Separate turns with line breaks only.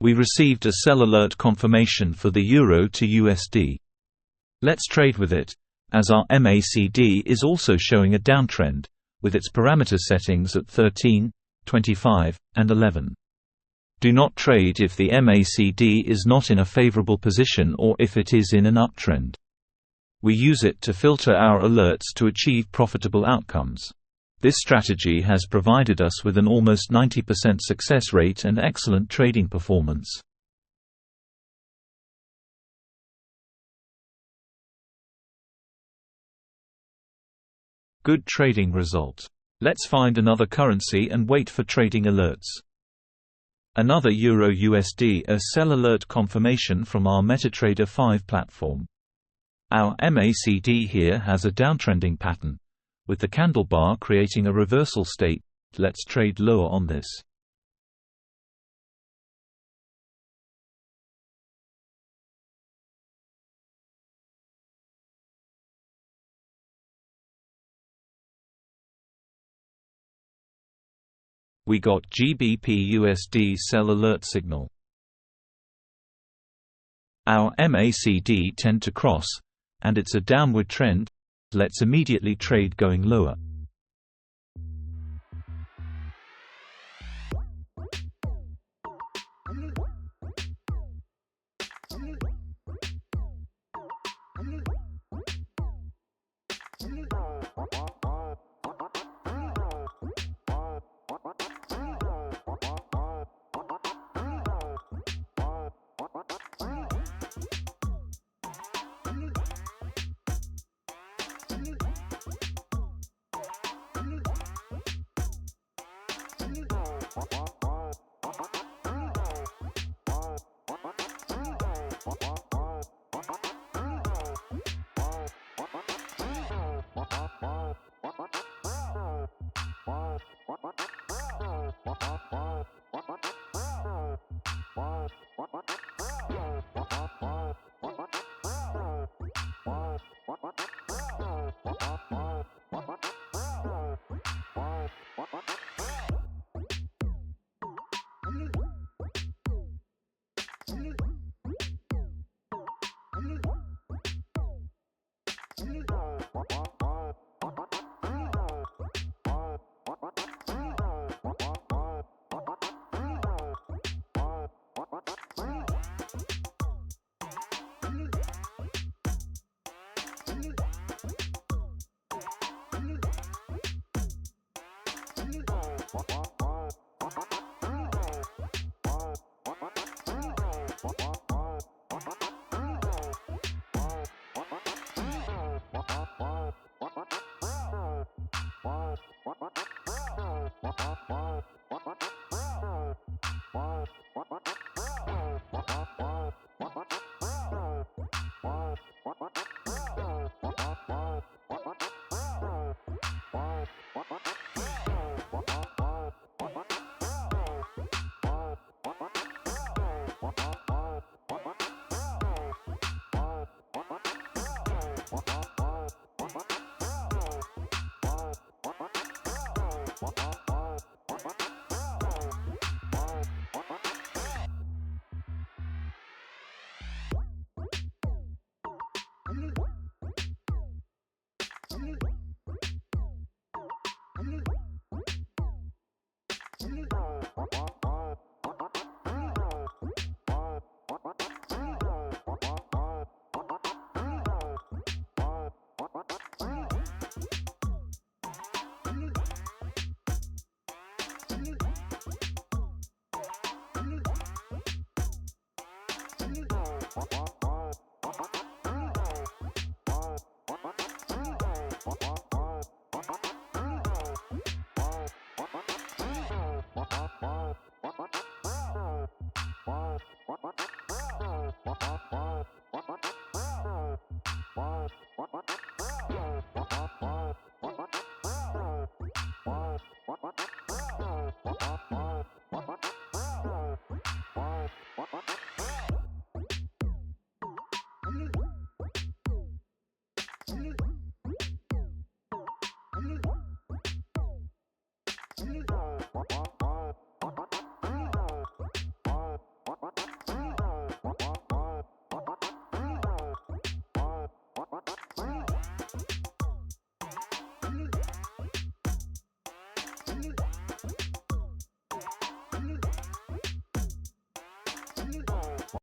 We received a sell alert confirmation for the euro to USD. Let's trade with it, as our MACD is also showing a downtrend, with its parameter settings at 13, 25, and 11. Do not trade if the MACD is not in a favorable position or if it is in an uptrend. We use it to filter our alerts to achieve profitable outcomes. This strategy has provided us with an almost 90% success rate and excellent trading performance. Good trading result. Let's find another currency and wait for trading alerts. Another Euro USD, a sell alert confirmation from our Metatrader 5 platform. Our MACD here has a downtrending pattern, with the candle bar creating a reversal state. Let's trade lower on this. We got GBP USD sell alert signal. Our MACD tend to cross, and it's a downward trend. Let's immediately trade going lower.